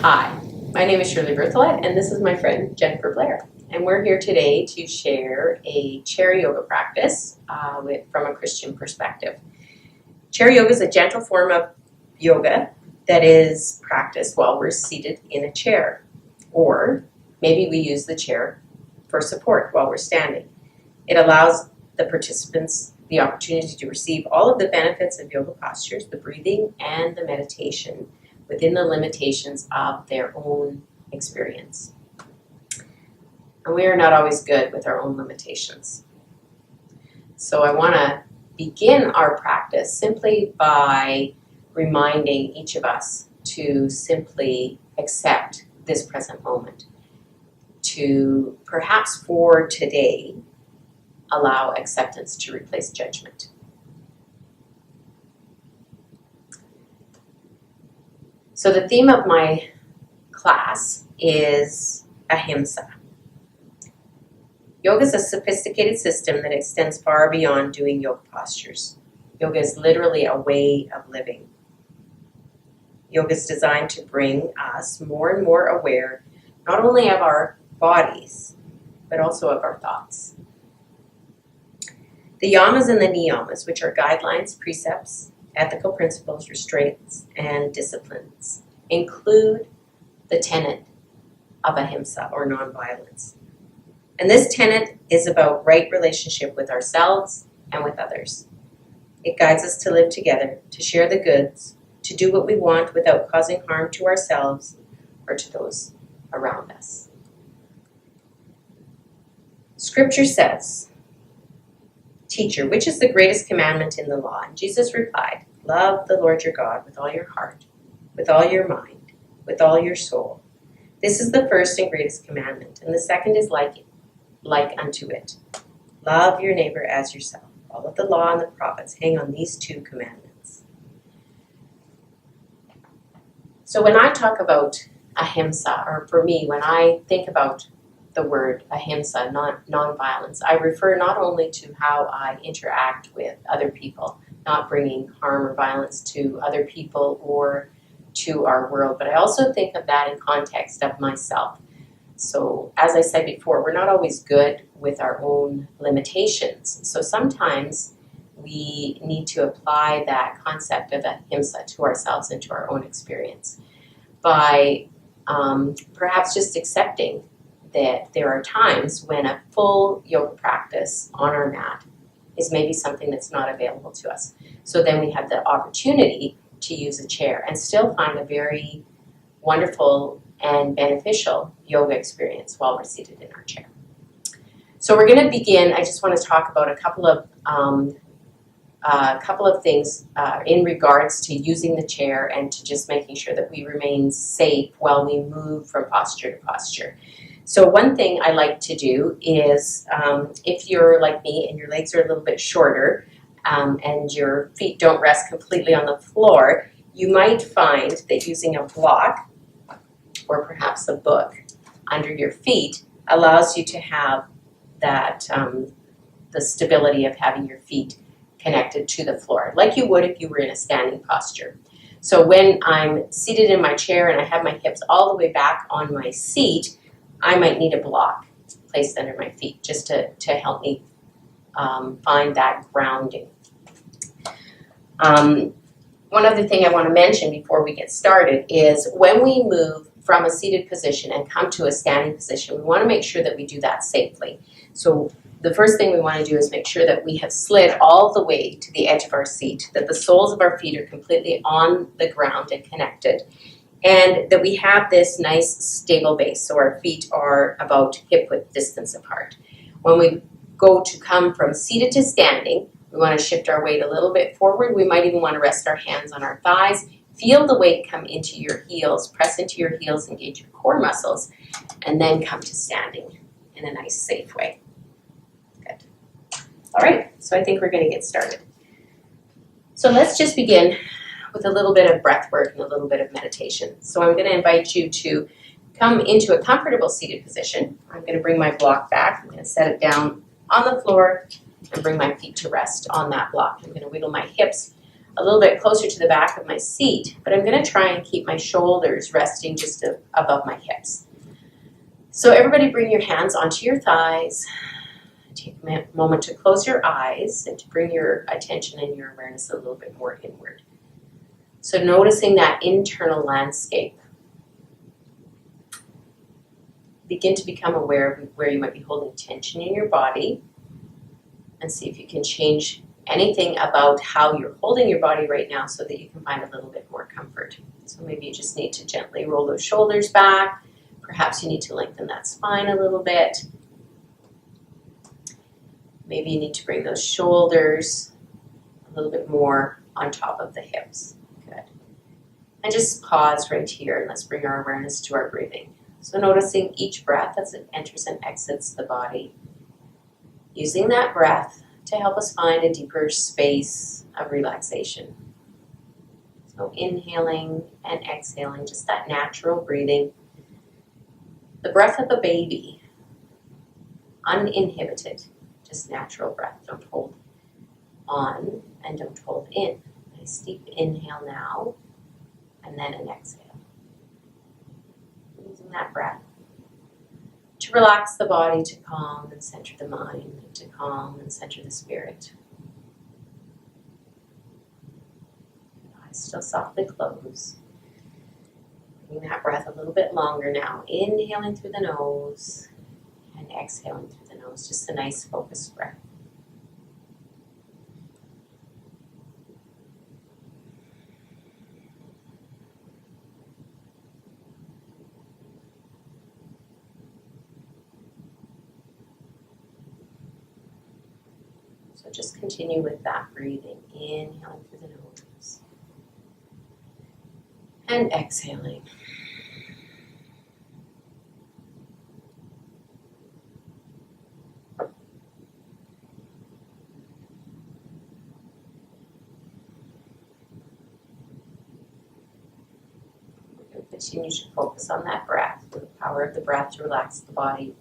Hi, my name is Shirley Berthelet, and this is my friend Jennifer Blair. And we're here today to share a chair yoga practice from a Christian perspective. Chair yoga is a gentle form of yoga that is practiced while we're seated in a chair. Or maybe we use the chair for support while we're standing. It allows the participants the opportunity to receive all of the benefits of yoga postures, the breathing and the meditation, within the limitations of their own experience. And we are not always good with our own limitations. So I want to begin our practice simply by reminding each of us to simply accept this present moment. To perhaps for today, allow acceptance to replace judgment. So the theme of my class is ahimsa. Yoga is a sophisticated system that extends far beyond doing yoga postures. Yoga is literally a way of living. Yoga is designed to bring us more and more aware, not only of our bodies, but also of our thoughts. The yamas and the niyamas, which are guidelines, precepts, ethical principles, restraints, and disciplines, include the tenet of ahimsa, or nonviolence. And this tenet is about right relationship with ourselves and with others. It guides us to live together, to share the goods, to do what we want without causing harm to ourselves or to those around us. Scripture says, "Teacher, which is the greatest commandment in the law?" And Jesus replied, "Love the Lord your God with all your heart, with all your mind, with all your soul. This is the first and greatest commandment, and the second is like unto it. Love your neighbor as yourself. All of the law and the prophets hang on these two commandments." So when I talk about ahimsa, or for me, when I think about the word ahimsa, non-violence, I refer not only to how I interact with other people, not bringing harm or violence to other people or to our world, but I also think of that in context of myself. So as I said before, we're not always good with our own limitations. So sometimes we need to apply that concept of ahimsa to ourselves and to our own experience by perhaps just accepting that there are times when a full yoga practice on our mat is maybe something that's not available to us. So then we have the opportunity to use a chair and still find a very wonderful and beneficial yoga experience while we're seated in our chair. So we're going to begin. I just want to talk about a couple of things in regards to using the chair and to just making sure that we remain safe while we move from posture to posture. So one thing I like to do is, if you're like me and your legs are a little bit shorter and your feet don't rest completely on the floor, you might find that using a block or perhaps a book under your feet allows you to have that the stability of having your feet connected to the floor, like you would if you were in a standing posture. So when I'm seated in my chair and I have my hips all the way back on my seat, I might need a block placed under my feet just to help me find that grounding. One other thing I want to mention before we get started is when we move from a seated position and come to a standing position, we want to make sure that we do that safely. So the first thing we want to do is make sure that we have slid all the way to the edge of our seat, that the soles of our feet are completely on the ground and connected, and that we have this nice stable base, so our feet are about hip-width distance apart. When we go to come from seated to standing, we want to shift our weight a little bit forward. We might even want to rest our hands on our thighs. Feel the weight come into your heels, press into your heels, engage your core muscles, and then come to standing in a nice, safe way. Good. All right, so I think we're going to get started. So let's just begin with a little bit of breath work and a little bit of meditation. So I'm going to invite you to come into a comfortable seated position. I'm going to bring my block back. I'm going to set it down on the floor and bring my feet to rest on that block. I'm going to wiggle my hips a little bit closer to the back of my seat, but I'm going to try and keep my shoulders resting just above my hips. So everybody bring your hands onto your thighs. Take a moment to close your eyes and to bring your attention and your awareness a little bit more inward. So noticing that internal landscape. Begin to become aware of where you might be holding tension in your body, and see if you can change anything about how you're holding your body right now so that you can find a little bit more comfort. So maybe you just need to gently roll those shoulders back. Perhaps you need to lengthen that spine a little bit. Maybe you need to bring those shoulders a little bit more on top of the hips. Good. And just pause right here and let's bring our awareness to our breathing. So noticing each breath as it enters and exits the body. Using that breath to help us find a deeper space of relaxation. So inhaling and exhaling, just that natural breathing. The breath of a baby, uninhibited, just natural breath. Don't hold on and don't hold in. Nice deep inhale now, and then an exhale. Using that breath to relax the body, to calm and center the mind, to calm and center the spirit. Eyes still softly close. Bringing that breath a little bit longer now. Inhaling through the nose and exhaling through the nose. Just a nice focused breath. So just continue with that breathing. Inhaling through the nose and exhaling. Continue to focus on that breath, the power of the breath to relax the body,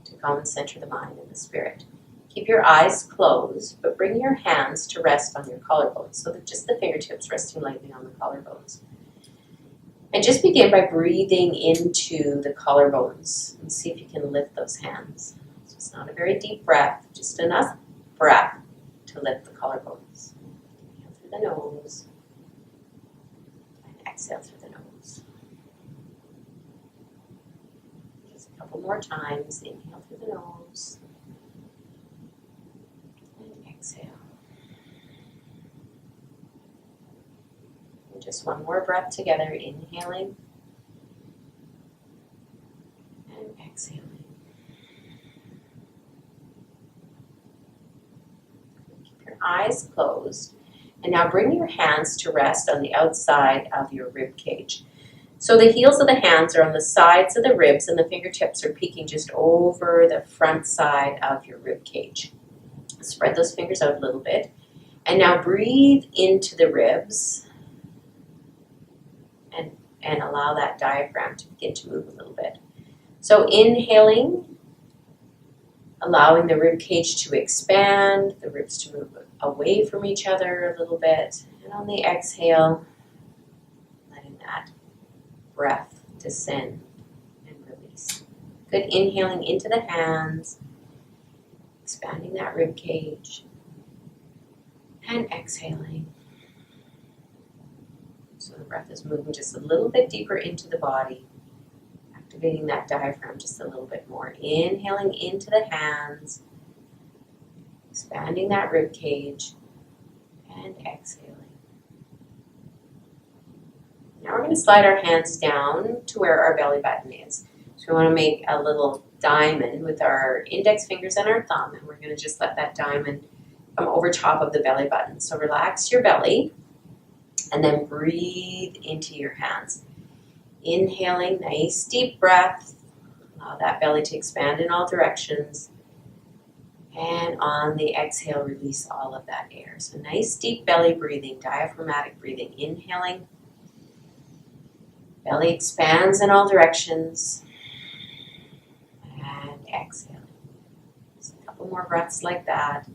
to calm and center the mind and the spirit. Keep your eyes closed, but bring your hands to rest on your collarbones, so that just the fingertips resting lightly on the collarbones. And just begin by breathing into the collarbones and see if you can lift those hands. So it's not a very deep breath, just enough breath to lift the collarbones. Inhale through the nose and exhale through the nose. Just a couple more times. Inhale through the nose and exhale. And just one more breath together, inhaling and exhaling. Keep your eyes closed. And now bring your hands to rest on the outside of your rib cage. So the heels of the hands are on the sides of the ribs and the fingertips are peeking just over the front side of your rib cage. Spread those fingers out a little bit. And now breathe into the ribs and allow that diaphragm to begin to move a little bit. So inhaling, allowing the rib cage to expand, the ribs to move away from each other a little bit. And on the exhale, letting that breath descend and release. Good. Inhaling into the hands, expanding that rib cage, and exhaling. So the breath is moving just a little bit deeper into the body, activating that diaphragm just a little bit more. Inhaling into the hands, expanding that rib cage, and exhaling. Now we're going to slide our hands down to where our belly button is. So we want to make a little diamond with our index fingers and our thumb, and we're going to just let that diamond come over top of the belly button. So relax your belly, and then breathe into your hands. Inhaling, nice deep breath. Allow that belly to expand in all directions. And on the exhale, release all of that air. So nice deep belly breathing, diaphragmatic breathing. Inhaling. Belly expands in all directions. And exhaling. Just a couple more breaths like that.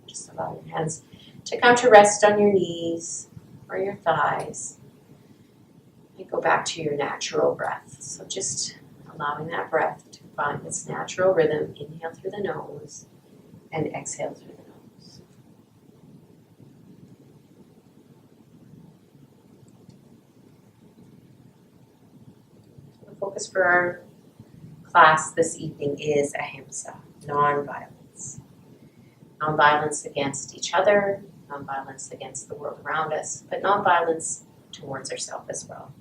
Just allow your hands to come to rest on your knees or your thighs. And go back to your natural breath. So just allowing that breath to find its natural rhythm. Inhale through the nose and exhale through the nose. The focus for our class this evening is ahimsa, non-violence. Non-violence against each other, non-violence against the world around us, but non-violence towards ourselves as well.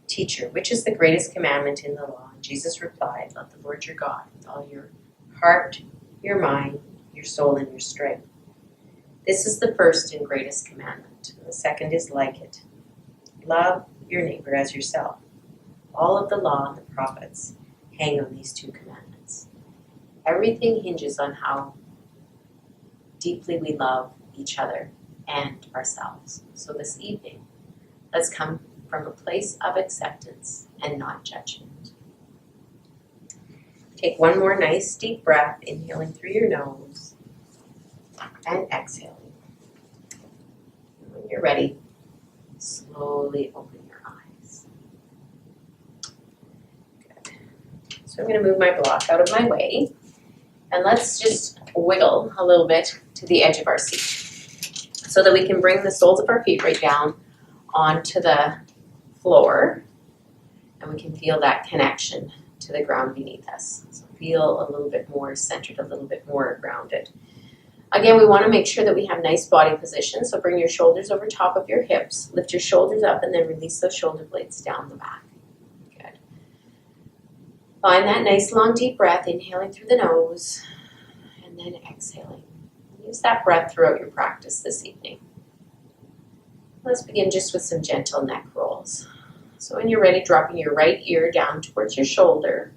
Teacher, which is the greatest commandment in the law? And Jesus replied, love the Lord your God with all your heart, your mind, your soul, and your strength. This is the first and greatest commandment. And the second is like it. Love your neighbor as yourself. All of the law and the prophets hang on these two commandments. Everything hinges on how deeply we love each other and ourselves. So this evening, let's come from a place of acceptance and not judgment. Take one more nice deep breath, inhaling through your nose and exhaling. And when you're ready, slowly open your eyes. Good. So I'm going to move my block out of my way, and let's just wiggle a little bit to the edge of our seat so that we can bring the soles of our feet right down onto the floor, and we can feel that connection to the ground beneath us. So feel a little bit more centered, a little bit more grounded. Again, we want to make sure that we have nice body position, so bring your shoulders over top of your hips, lift your shoulders up, and then release those shoulder blades down the back. Good. Find that nice long deep breath, inhaling through the nose, and then exhaling. Use that breath throughout your practice this evening. Let's begin just with some gentle neck rolls. So when you're ready, dropping your right ear down towards your shoulder.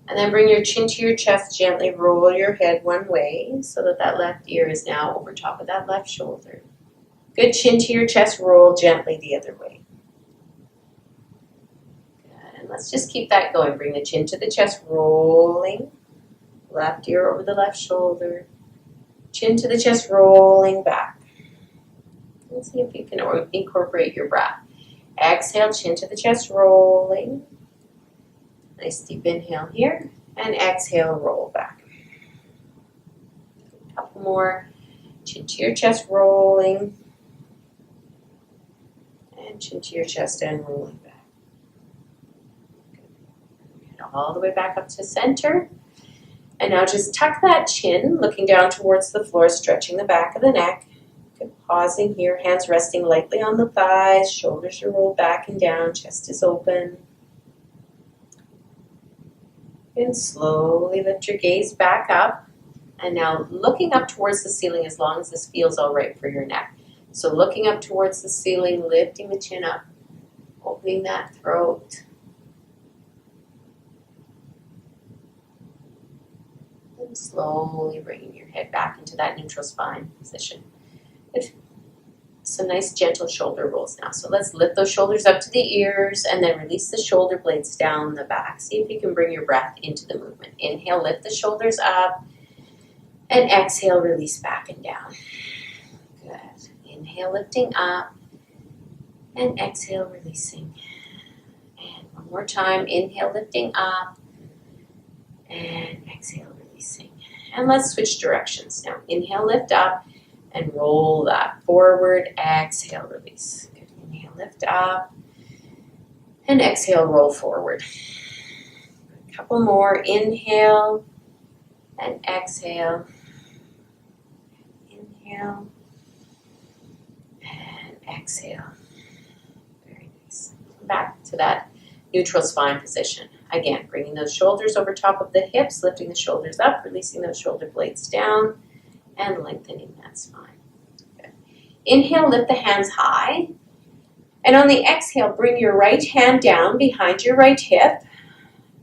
And then bring your chin to your chest, gently roll your head one way so that that left ear is now over top of that left shoulder. Good, chin to your chest, roll gently the other way. Good, and let's just keep that going. Bring the chin to the chest, rolling. Left ear over the left shoulder. Chin to the chest, rolling back. Let's see if you can incorporate your breath. Exhale, chin to the chest, rolling. Nice deep inhale here. And exhale, roll back. A couple more. Chin to your chest, rolling. And chin to your chest and rolling back. Good. All the way back up to center. And now just tuck that chin, looking down towards the floor, stretching the back of the neck. Pausing here, hands resting lightly on the thighs, shoulders are rolled back and down, chest is open. And slowly lift your gaze back up. And now looking up towards the ceiling as long as this feels all right for your neck. So looking up towards the ceiling, lifting the chin up, opening that throat. And slowly bringing your head back into that neutral spine position. Some nice gentle shoulder rolls now. So let's lift those shoulders up to the ears and then release the shoulder blades down the back. See if you can bring your breath into the movement. Inhale, lift the shoulders up, and exhale, release back and down. Good. Inhale, lifting up, and exhale, releasing. And one more time. Inhale, lifting up, and exhale, releasing. And let's switch directions now. Inhale, lift up, and roll that forward. Exhale, release. Good. Inhale, lift up. And exhale, roll forward. A couple more. Inhale and exhale. Inhale and exhale. Very nice. Back to that neutral spine position. Again, bringing those shoulders over top of the hips, lifting the shoulders up, releasing those shoulder blades down, and lengthening that spine. Good. Inhale, lift the hands high. And on the exhale, bring your right hand down behind your right hip.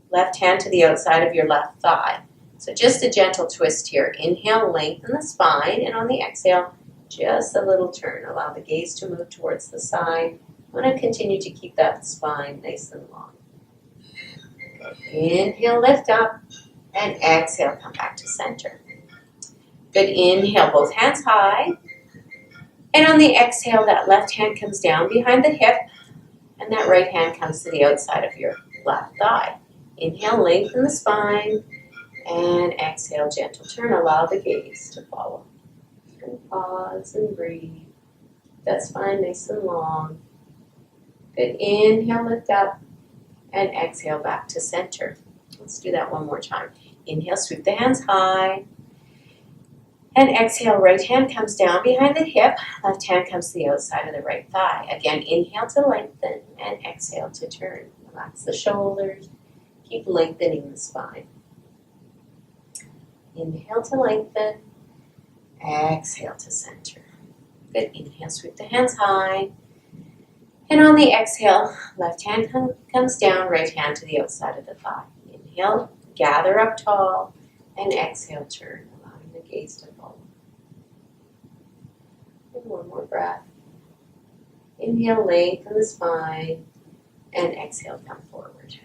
Left hand to the outside of your left thigh. So just a gentle twist here. Inhale, lengthen the spine. And on the exhale, just a little turn. Allow the gaze to move towards the side. I'm going to continue to keep that spine nice and long. Inhale, lift up. And exhale, come back to center. Good, inhale, both hands high. And on the exhale, that left hand comes down behind the hip, and that right hand comes to the outside of your left thigh. Inhale, lengthen the spine, and exhale, gentle turn. Allow the gaze to follow. And pause and breathe. That spine nice and long. Good, inhale, lift up, and exhale back to center. Let's do that one more time. Inhale, sweep the hands high. And exhale, right hand comes down behind the hip, left hand comes to the outside of the right thigh. Again, inhale to lengthen and exhale to turn. Relax the shoulders, keep lengthening the spine. Inhale to lengthen, exhale to center. Good, inhale, sweep the hands high. And on the exhale, left hand comes down, right hand to the outside of the thigh. Inhale, gather up tall, and exhale, turn. The gaze to follow. And one more breath. Inhale, lengthen the spine, and exhale, come forward.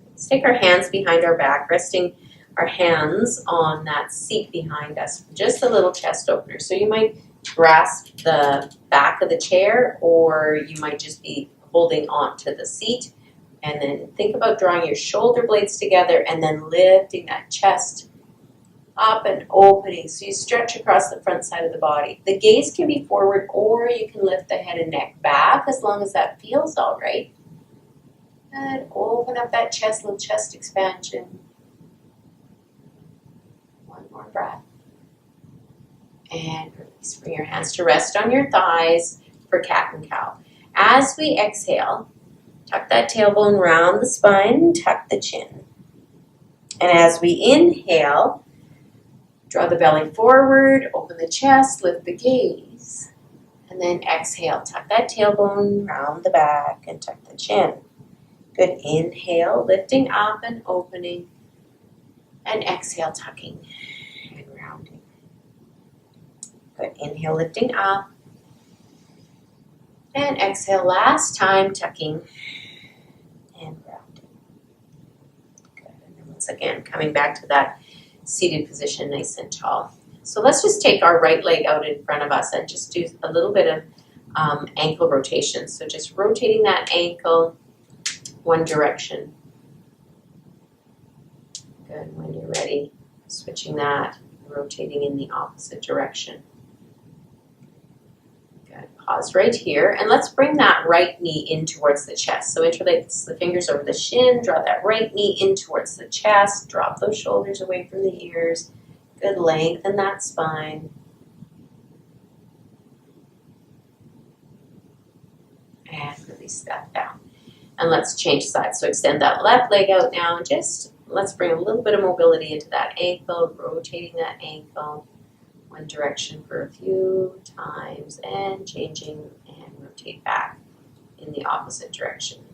Let's take our hands behind our back, resting our hands on that seat behind us. Just a little chest opener. So you might grasp the back of the chair, or you might just be holding on to the seat. And then think about drawing your shoulder blades together and then lifting that chest up and opening, so you stretch across the front side of the body. The gaze can be forward, or you can lift the head and neck back as long as that feels all right. And open up that chest, little chest expansion. One more breath. And release. Bring your hands to rest on your thighs for cat and cow. As we exhale, tuck that tailbone round the spine, tuck the chin. And as we inhale, draw the belly forward, open the chest, lift the gaze. And then exhale, tuck that tailbone round the back and tuck the chin. Good, inhale, lifting up and opening. And exhale, tucking and rounding. Good, inhale, lifting up. And exhale, last time, tucking and rounding. Good, and then once again, coming back to that seated position, nice and tall. So let's just take our right leg out in front of us and just do a little bit of ankle rotation. So just rotating that ankle one direction. Good, when you're ready, switching that, rotating in the opposite direction. Good, pause right here, and let's bring that right knee in towards the chest. So interlace the fingers over the shin, draw that right knee in towards the chest, drop those shoulders away from the ears. Good, lengthen that spine. And release that down. And let's change sides. So extend that left leg out now, and just let's bring a little bit of mobility into that ankle, rotating that ankle one direction for a few times and changing and rotate back in the opposite direction.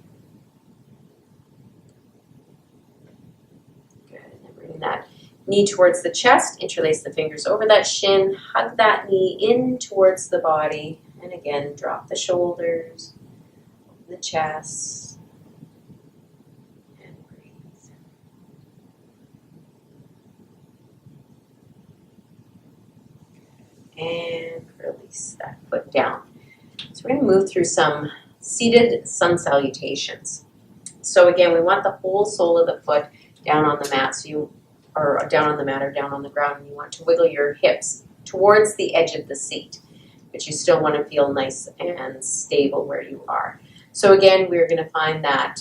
Good, and then bring that knee towards the chest, interlace the fingers over that shin, hug that knee in towards the body, and again, drop the shoulders, open the chest, and breathe. And release that foot down. So we're going to move through some seated sun salutations. So again, we want the whole sole of the foot down on the mat, or down on the mat or down on the ground, and you want to wiggle your hips towards the edge of the seat, but you still want to feel nice and stable where you are. So again, we're going to find that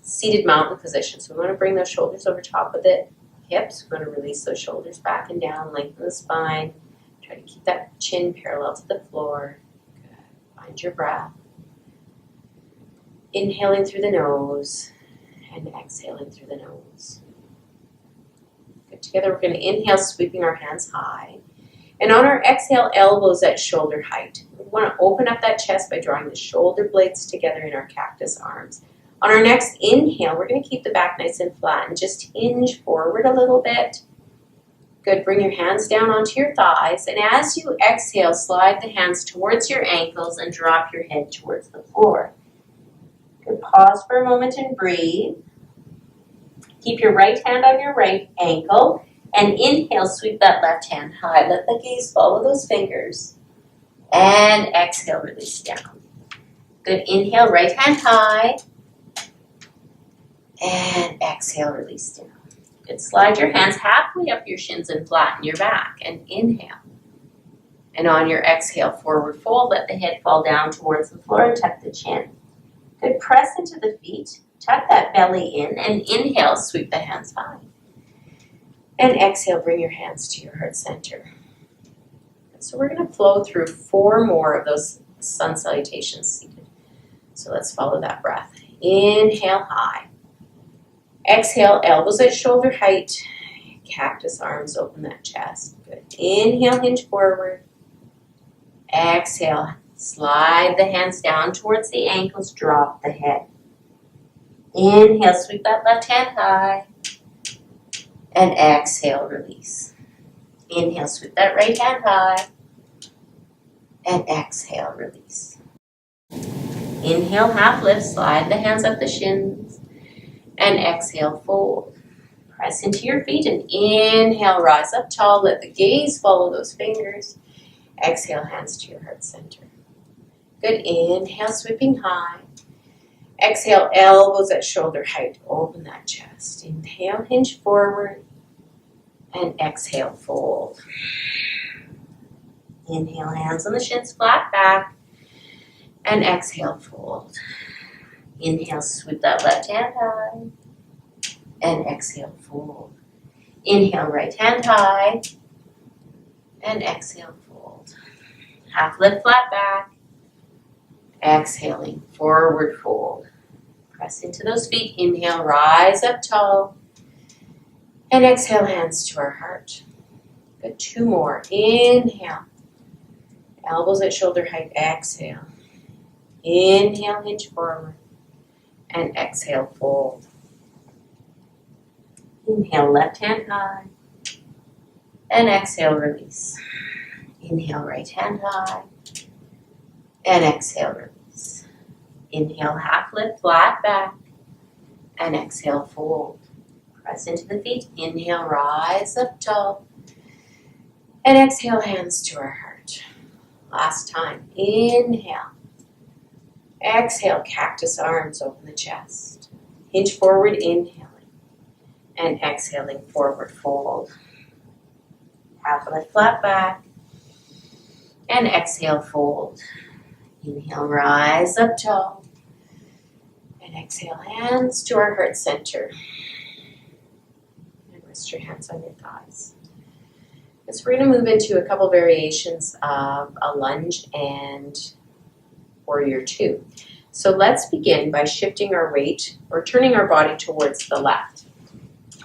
seated mountain position. So we want to bring those shoulders over top of the hips. We're going to release those shoulders back and down, lengthen the spine. Try to keep that chin parallel to the floor. Good. Find your breath. Inhaling through the nose and exhaling through the nose. Good. Together we're going to inhale, sweeping our hands high. And on our exhale, elbows at shoulder height. We want to open up that chest by drawing the shoulder blades together in our cactus arms. On our next inhale, we're going to keep the back nice and flat and just hinge forward a little bit. Good, bring your hands down onto your thighs, and as you exhale, slide the hands towards your ankles and drop your head towards the floor. Good, pause for a moment and breathe. Keep your right hand on your right ankle, And inhale, sweep that left hand high. Let the gaze follow those fingers. And exhale, release down. Good, inhale, right hand high. And exhale, release down. Good, slide your hands halfway up your shins and flatten your back. And inhale. And on your exhale, forward fold. Let the head fall down towards the floor and tuck the chin. Good, press into the feet. Tuck that belly in. And inhale, sweep the hands high. And exhale, bring your hands to your heart center. So we're going to flow through 4 more of those sun salutations seated. So let's follow that breath. Inhale, high. Exhale, elbows at shoulder height. Cactus arms, open that chest. Good. Inhale, hinge forward. Exhale, slide the hands down towards the ankles, drop the head. Inhale, sweep that left hand high. And exhale, release. Inhale, sweep that right hand high. And exhale, release. Inhale, half lift, slide the hands up the shins. And exhale, fold. Press into your feet and inhale, rise up tall. Let the gaze follow those fingers. Exhale, hands to your heart center. Good, inhale, sweeping high. Exhale, elbows at shoulder height. Open that chest. Inhale, hinge forward. And exhale, fold. Inhale, hands on the shins, flat back. And exhale, fold. Inhale, sweep that left hand high. And exhale, fold. Inhale, right hand high. And exhale, fold. Half lift, flat back. Exhaling, forward fold. Press into those feet. Inhale, rise up tall. And exhale, hands to our heart. Good, 2 more. Inhale. Elbows at shoulder height. Exhale. Inhale, hinge forward. And exhale, fold. Inhale, left hand high. And exhale, release. Inhale, right hand high. And exhale, release. Inhale, half lift, flat back. And exhale, fold. Press into the feet. Inhale, rise up tall. And exhale, hands to our heart. Last time. Inhale. Exhale, cactus arms, open the chest. Hinge forward, inhaling. And exhaling, forward fold. Half lift, flat back. And exhale, fold. Inhale, rise up tall. And exhale, hands to our heart center. And rest your hands on your thighs. So we're going to move into a couple variations of a lunge and warrior 2. So let's begin by shifting our weight or turning our body towards the left.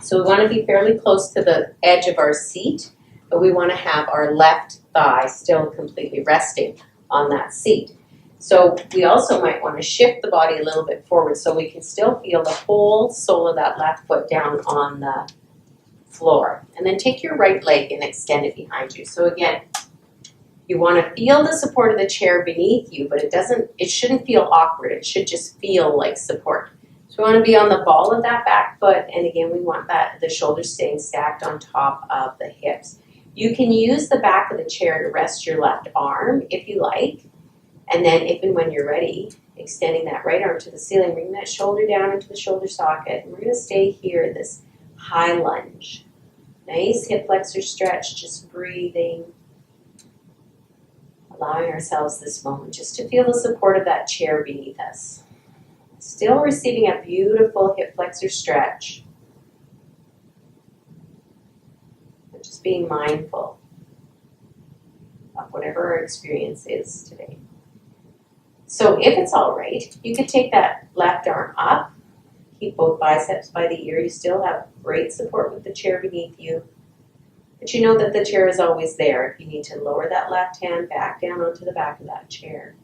So we want to be fairly close to the edge of our seat, but we want to have our left thigh still completely resting on that seat. So we also might want to shift the body a little bit forward so we can still feel the whole sole of that left foot down on the floor. And then take your right leg and extend it behind you. So again, you want to feel the support of the chair beneath you, but it shouldn't feel awkward. It should just feel like support. So we want to be on the ball of that back foot, and again, we want the shoulders staying stacked on top of the hips. You can use the back of the chair to rest your left arm if you like, and then if and when you're ready, extending that right arm to the ceiling, bring that shoulder down into the shoulder socket, and we're going to stay here in this high lunge. Nice hip flexor stretch, just breathing. Allowing ourselves this moment just to feel the support of that chair beneath us. Still receiving a beautiful hip flexor stretch. And just being mindful of whatever our experience is today. So if it's all right, you could take that left arm up. Keep both biceps by the ear. You still have great support with the chair beneath you. But you know that the chair is always there if you need to lower that left hand back down onto the back of that chair.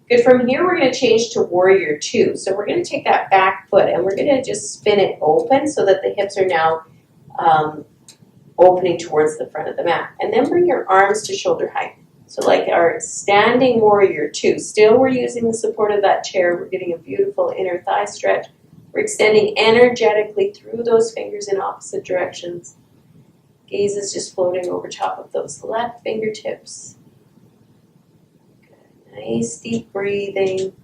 Good, from here we're going to change to warrior 2. So we're going to take that back foot and we're going to just spin it open so that the hips are now opening towards the front of the mat. And then bring your arms to shoulder height. So like our standing warrior 2. Still we're using the support of that chair. We're getting a beautiful inner thigh stretch. We're extending energetically through those fingers in opposite directions. Gaze is just floating over top of those left fingertips. Good. Nice deep breathing.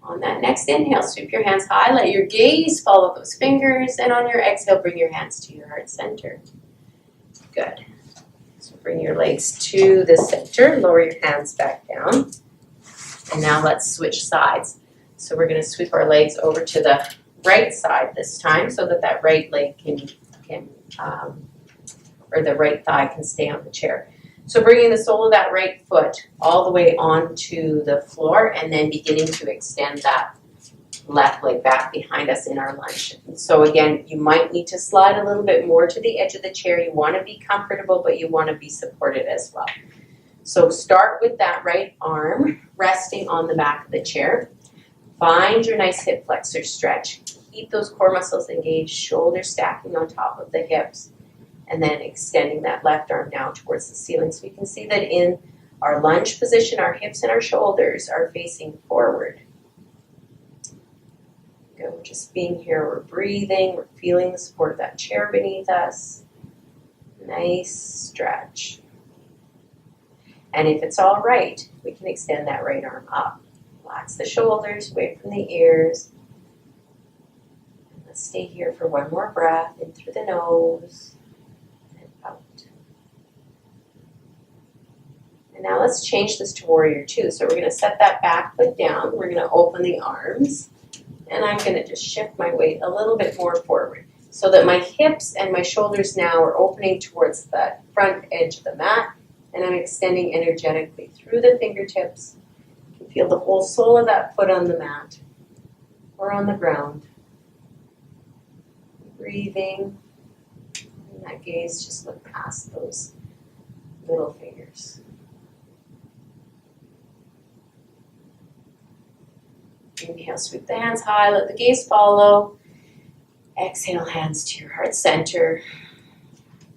On that next inhale, sweep your hands high, let your gaze follow those fingers, and on your exhale, bring your hands to your heart center. Good. So bring your legs to the center, lower your hands back down. And now let's switch sides. So we're going to sweep our legs over to the right side this time so that that right leg or the right thigh can stay on the chair. So bringing the sole of that right foot all the way onto the floor and then beginning to extend that left leg back behind us in our lunge. So again, you might need to slide a little bit more to the edge of the chair. You want to be comfortable, but you want to be supported as well. So start with that right arm resting on the back of the chair. Find your nice hip flexor stretch. Keep those core muscles engaged, shoulders stacking on top of the hips, and then extending that left arm down towards the ceiling. So you can see that in our lunge position, our hips and our shoulders are facing forward. Good. We're just being here, we're breathing, we're feeling the support of that chair beneath us. Nice stretch. And if it's all right, we can extend that right arm up. Relax the shoulders, away from the ears. And let's stay here for one more breath, in through the nose and out. And now let's change this to warrior two. So we're going to set that back foot down. We're going to open the arms. And I'm going to just shift my weight a little bit more forward so that my hips and my shoulders now are opening towards the front edge of the mat. And I'm extending energetically through the fingertips. You can feel the whole sole of that foot on the mat or on the ground. Breathing. And that gaze, just look past those middle fingers. Inhale, sweep the hands high, let the gaze follow. Exhale, hands to your heart center.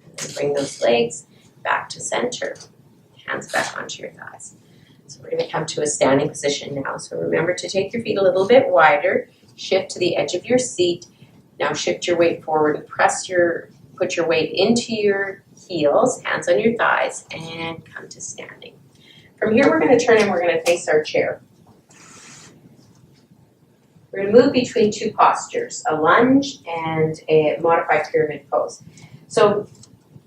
And then bring those legs back to center. Hands back onto your thighs. So we're going to come to a standing position now. So remember to take your feet a little bit wider. Shift to the edge of your seat. Now shift your weight forward and put your weight into your heels, hands on your thighs, and come to standing. From here, we're going to turn and we're going to face our chair. We're going to move between two postures, a lunge and a modified pyramid pose. So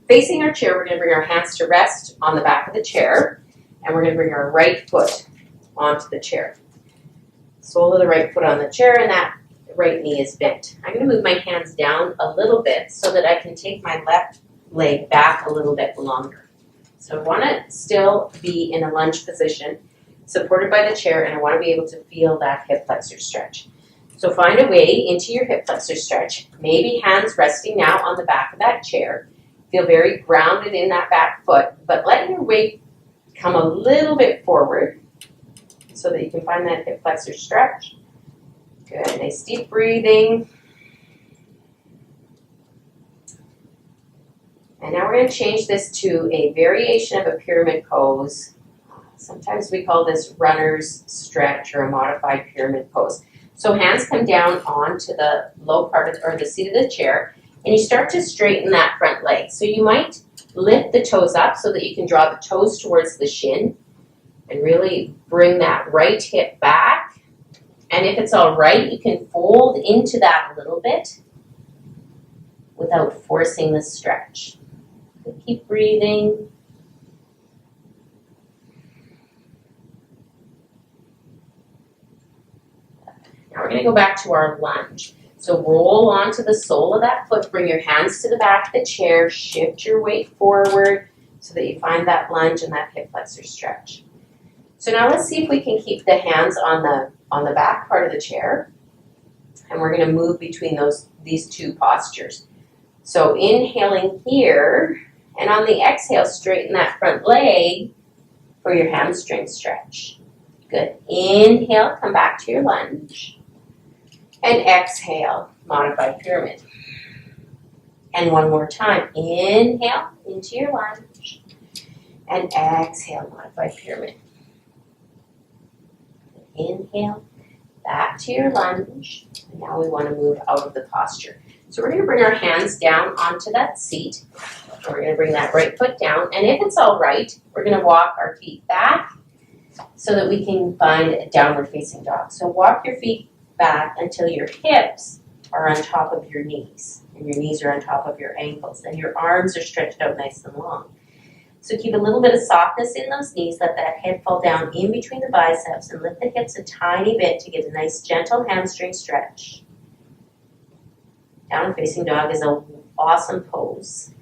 facing our chair, we're going to bring our hands to rest on the back of the chair, and we're going to bring our right foot onto the chair. Sole of the right foot on the chair, and that right knee is bent. I'm going to move my hands down a little bit so that I can take my left leg back a little bit longer. So I want to still be in a lunge position, supported by the chair, and I want to be able to feel that hip flexor stretch. So find a way into your hip flexor stretch, maybe hands resting now on the back of that chair. Feel very grounded in that back foot, but let your weight come a little bit forward so that you can find that hip flexor stretch. Good, nice deep breathing. And now we're going to change this to a variation of a pyramid pose. Sometimes we call this runner's stretch or a modified pyramid pose. So hands come down onto the low part of, or the seat of the chair, and you start to straighten that front leg. So you might lift the toes up so that you can draw the toes towards the shin and really bring that right hip back. And if it's all right, you can fold into that a little bit without forcing the stretch. Keep breathing. Now we're going to go back to our lunge. So roll onto the sole of that foot, bring your hands to the back of the chair, shift your weight forward so that you find that lunge and that hip flexor stretch. So now let's see if we can keep the hands on the back part of the chair, and we're going to move between these two postures. So inhaling here, and on the exhale, straighten that front leg for your hamstring stretch. Good. Inhale, come back to your lunge. And exhale, modified pyramid. And one more time. Inhale into your lunge. And exhale, modified pyramid. Inhale, Back to your lunge. And now we want to move out of the posture. So we're going to bring our hands down onto that seat. We're going to bring that right foot down. And if it's all right, we're going to walk our feet back so that we can find a downward facing dog. So walk your feet back until your hips are on top of your knees. And your knees are on top of your ankles. And your arms are stretched out nice and long. So keep a little bit of softness in those knees. Let that head fall down in between the biceps and lift the hips a tiny bit to get a nice gentle hamstring stretch. Downward facing dog is an awesome pose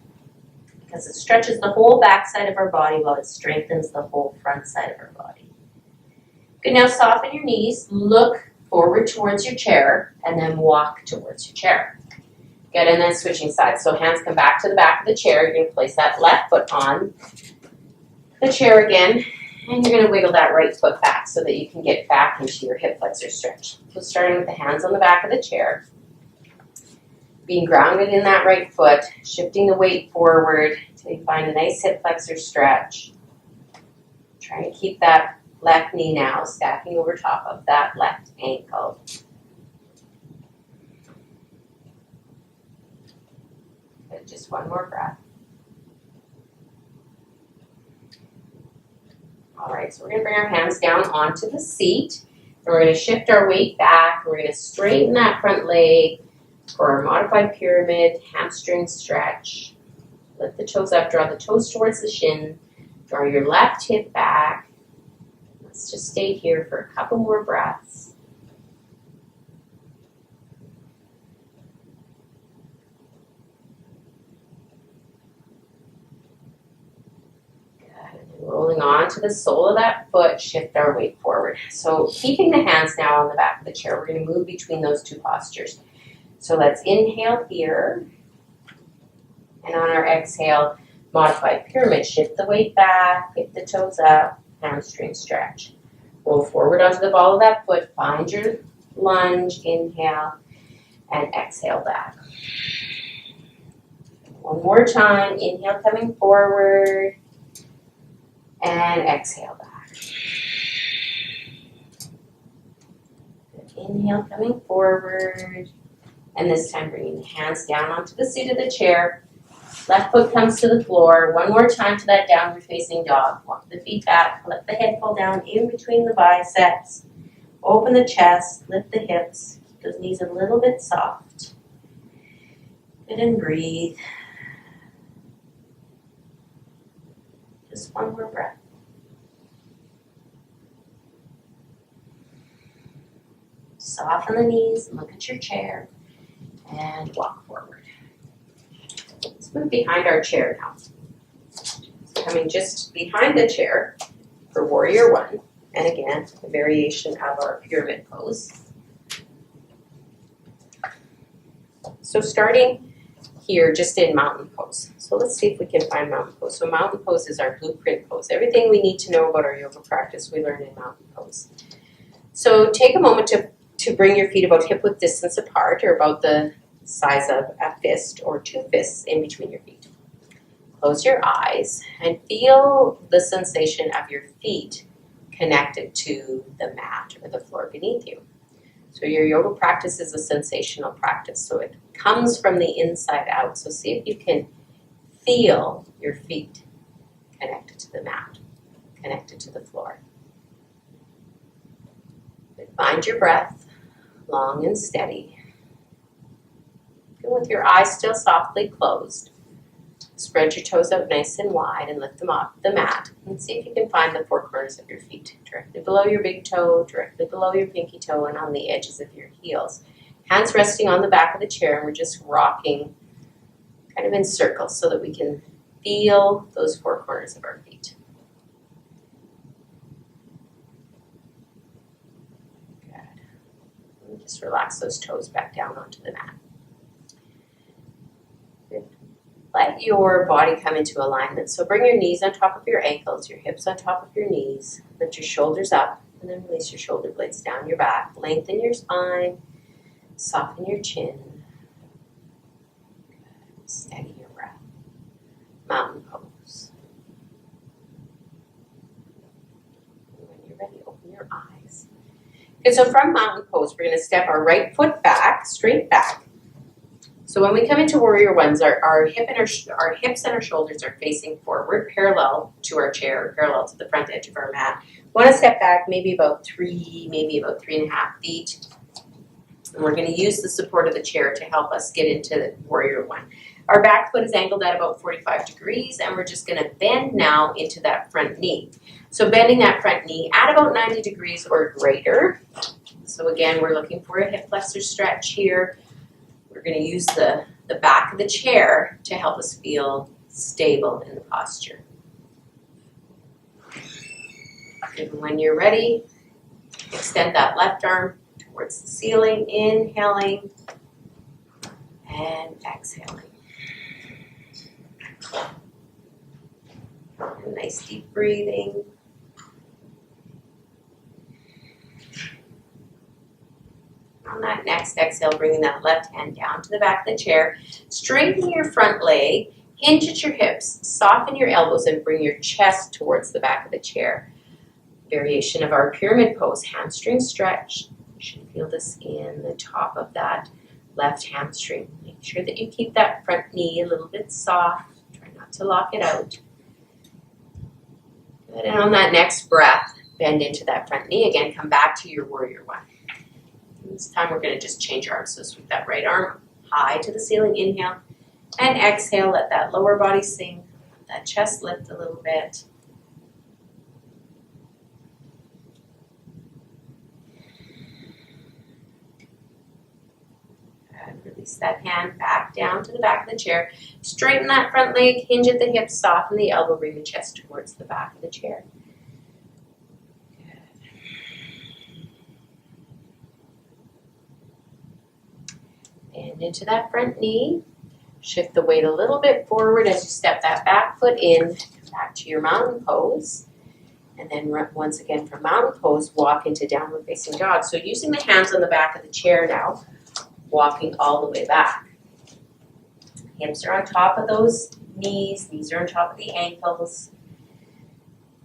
because it stretches the whole back side of our body while it strengthens the whole front side of our body. Good, now soften your knees, look forward towards your chair, and then walk towards your chair. Good, and then switching sides. So hands come back to the back of the chair. You're going to place that left foot on the chair again, and you're going to wiggle that right foot back so that you can get back into your hip flexor stretch. So starting with the hands on the back of the chair, being grounded in that right foot, shifting the weight forward until you find a nice hip flexor stretch. Trying to keep that left knee now stacking over top of that left ankle. Good, just one more breath. All right, so we're going to bring our hands down onto the seat. And we're going to shift our weight back. We're going to straighten that front leg for our modified pyramid hamstring stretch. Lift the toes up, draw the toes towards the shin. Draw your left hip back. Let's just stay here for a couple more breaths. Rolling on to the sole of that foot, shift our weight forward. So keeping the hands now on the back of the chair, we're going to move between those two postures. So let's inhale here, and on our exhale, modified pyramid, shift the weight back, pick the toes up, hamstring stretch. Roll forward onto the ball of that foot, find your lunge, inhale, and exhale back. One more time, inhale coming forward, and exhale back. Good. Inhale coming forward, and this time bringing the hands down onto the seat of the chair. Left foot comes to the floor. One more time to that downward facing dog. Walk the feet back, let the head fall down in between the biceps. Open the chest, lift the hips, keep those knees a little bit soft. Good, and breathe. Just one more breath. Soften the knees, look at your chair, and walk forward. Let's move behind our chair now. So coming just behind the chair for Warrior One, and again, a variation of our pyramid pose. So starting here just in mountain pose. So let's see if we can find mountain pose. So mountain pose is our blueprint pose. Everything we need to know about our yoga practice we learn in mountain pose. So take a moment to bring your feet about hip-width distance apart, or about the size of a fist or two fists in between your feet. Close your eyes and feel the sensation of your feet connected to the mat or the floor beneath you. So your yoga practice is a sensational practice, so it comes from the inside out. So see if you can feel your feet connected to the mat, connected to the floor. Find your breath, long and steady. And with your eyes still softly closed, spread your toes out nice and wide and lift them off the mat. And see if you can find the four corners of your feet, directly below your big toe, directly below your pinky toe, and on the edges of your heels. Hands resting on the back of the chair, and we're just rocking kind of in circles so that we can feel those four corners of our feet. Just relax those toes back down onto the mat. Good. Let your body come into alignment. So bring your knees on top of your ankles, your hips on top of your knees. Lift your shoulders up, and then release your shoulder blades down your back. Lengthen your spine. Soften your chin. Good. Steady your breath. Mountain pose. And when you're ready, open your eyes. Okay, so from mountain pose, we're going to step our right foot back, straight back. So when we come into warrior ones, our hips and our shoulders are facing forward, parallel to our chair, parallel to the front edge of our mat. Want to step back maybe about 3.5 feet. And we're going to use the support of the chair to help us get into the warrior one. Our back foot is angled at about 45 degrees, and we're just going to bend now into that front knee. So bending that front knee at about 90 degrees or greater. So again, we're looking for a hip flexor stretch here. We're going to use the back of the chair to help us feel stable in the posture. And when you're ready, extend that left arm towards the ceiling, inhaling and exhaling. And nice deep breathing. On that next exhale, bringing that left hand down to the back of the chair. Straighten your front leg, hinge at your hips, soften your elbows, and bring your chest towards the back of the chair. Variation of our pyramid pose, hamstring stretch. You should feel this in the top of that left hamstring. Make sure that you keep that front knee a little bit soft. Try not to lock it out. Good. And on that next breath, bend into that front knee. Again, come back to your warrior one. This time we're going to just change arms. So sweep that right arm high to the ceiling, inhale, and exhale. Let that lower body sink, that chest lift a little bit. And release that hand back down to the back of the chair. Straighten that front leg, hinge at the hips, soften the elbow, bring the chest towards the back of the chair. And into that front knee. Shift the weight a little bit forward as you step that back foot in. Come back to your mountain pose. And then once again from mountain pose, walk into downward facing dog. So using the hands on the back of the chair now, walking all the way back. Hips are on top of those knees. Knees are on top of the ankles.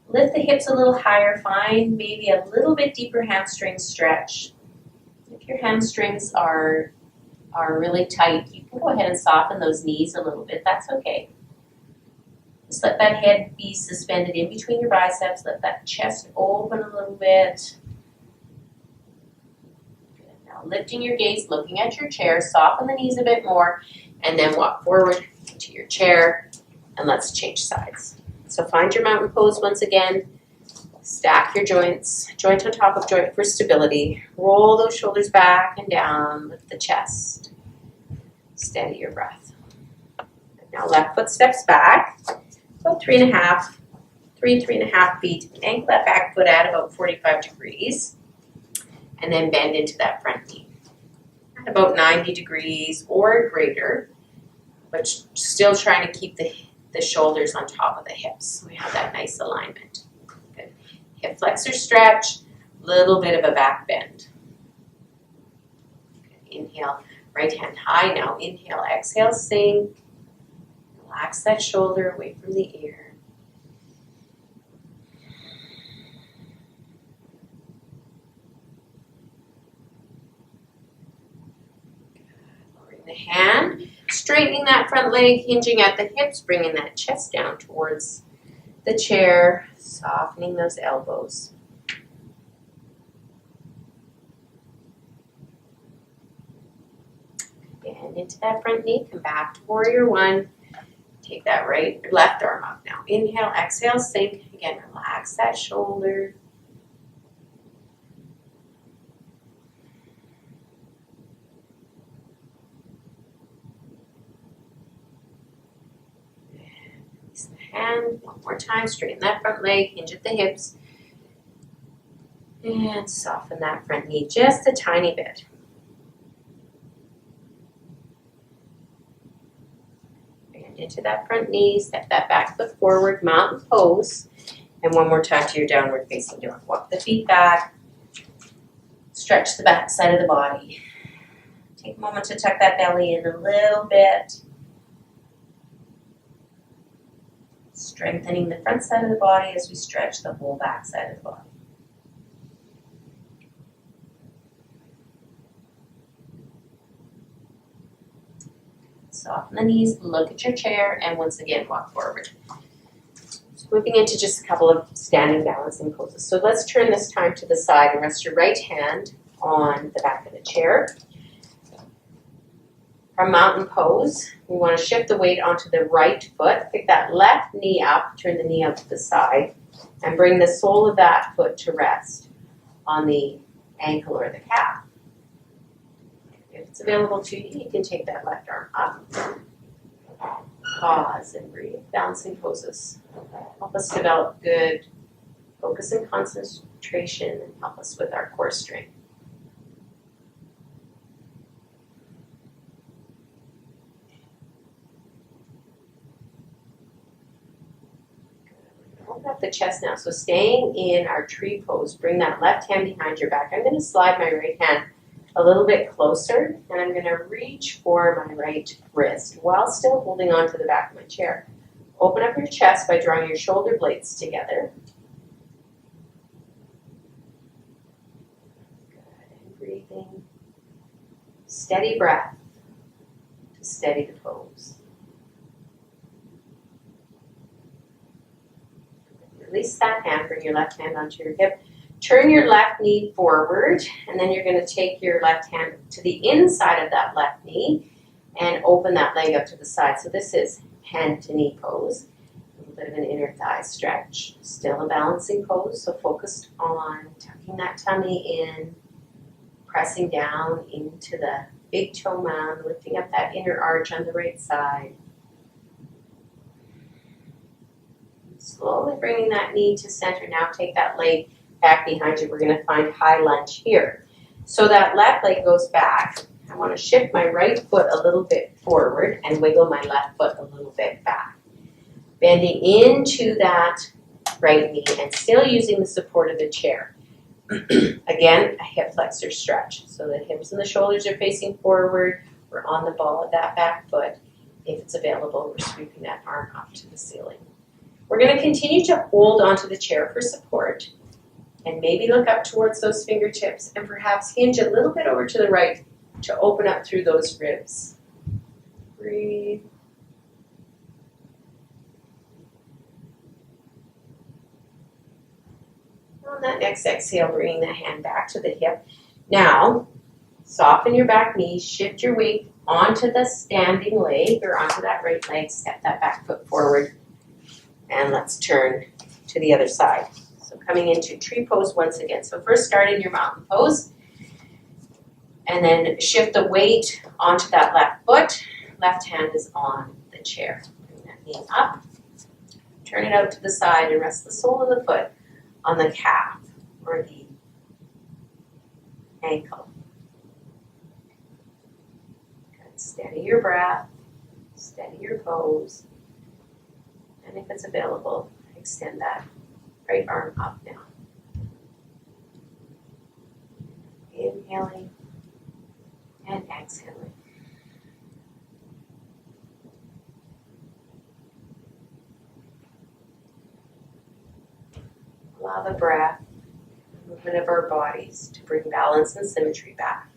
Lift the hips a little higher. Find maybe a little bit deeper hamstring stretch. If your hamstrings are really tight, you can go ahead and soften those knees a little bit. That's okay. Just let that head be suspended in between your biceps. Let that chest open a little bit. Good. Now lifting your gaze, looking at your chair, soften the knees a bit more, and then walk forward to your chair, and let's change sides. So find your mountain pose once again. Stack your joints, joint on top of joint for stability. Roll those shoulders back and down, lift the chest. Steady your breath. Now left foot steps back, about 3.5 feet. Angle that back foot at about 45 degrees. And then bend into that front knee. At about 90 degrees or greater, but still trying to keep the shoulders on top of the hips. So we have that nice alignment. Good. Hip flexor stretch, little bit of a back bend. Good. Inhale, right hand high now. Inhale, exhale, sink. Relax that shoulder away from the ear. Lowering the hand, straightening that front leg, hinging at the hips, bringing that chest down towards the chair, softening those elbows. And into that front knee, come back to warrior one. Take that left arm up now. Inhale, exhale, sink. Again, relax that shoulder. Release the hand. One more time. Straighten that front leg. Hinge at the hips. And soften that front knee just a tiny bit. Into that front knee, step that back foot forward, mountain pose, and one more time to your downward facing dog. Walk the feet back, stretch the back side of the body. Take a moment to tuck that belly in a little bit. Strengthening the front side of the body as we stretch the whole back side of the body. Soften the knees, look at your chair, and once again, walk forward. So moving into just a couple of standing balancing poses. So let's turn this time to the side and rest your right hand on the back of the chair. From mountain pose, we want to shift the weight onto the right foot. Pick that left knee up, turn the knee out to the side, and bring the sole of that foot to rest on the ankle or the calf. If it's available to you, you can take that left arm up. Pause and breathe. Balancing poses help us develop good focus and concentration and help us with our core strength. Open up the chest now. So staying in our tree pose, bring that left hand behind your back. I'm going to slide my right hand a little bit closer, and I'm going to reach for my right wrist while still holding on to the back of my chair. Open up your chest by drawing your shoulder blades together. Good, and breathing. Steady breath to steady the pose. Release that hand, bring your left hand onto your hip. Turn your left knee forward, and then you're going to take your left hand to the inside of that left knee and open that leg up to the side. So this is hand to knee pose. A little bit of an inner thigh stretch. Still a balancing pose, so focused on tucking that tummy in, pressing down into the big toe mound, lifting up that inner arch on the right side. Slowly bringing that knee to center. Now take that leg back behind you. We're going to find high lunge here. So that left leg goes back. I want to shift my right foot a little bit forward and wiggle my left foot a little bit back. Bending into that right knee and still using the support of the chair. Again, a hip flexor stretch. So the hips and the shoulders are facing forward. We're on the ball of that back foot. If it's available, we're sweeping that arm up to the ceiling. We're going to continue to hold onto the chair for support and maybe look up towards those fingertips and perhaps hinge a little bit over to the right to open up through those ribs. Breathe. On that next exhale, bringing the hand back to the hip. Now, soften your back knee, shift your weight onto the standing leg or onto that right leg, step that back foot forward. And let's turn to the other side. So coming into tree pose once again. So first start in your mountain pose. And then shift the weight onto that left foot. Left hand is on the chair. Bring that knee up. Turn it out to the side and rest the sole of the foot on the calf or the ankle. Good. Steady your breath. Steady your pose. And if it's available, extend that right arm up now. Inhaling and exhaling. Allow the breath, movement of our bodies to bring balance and symmetry back.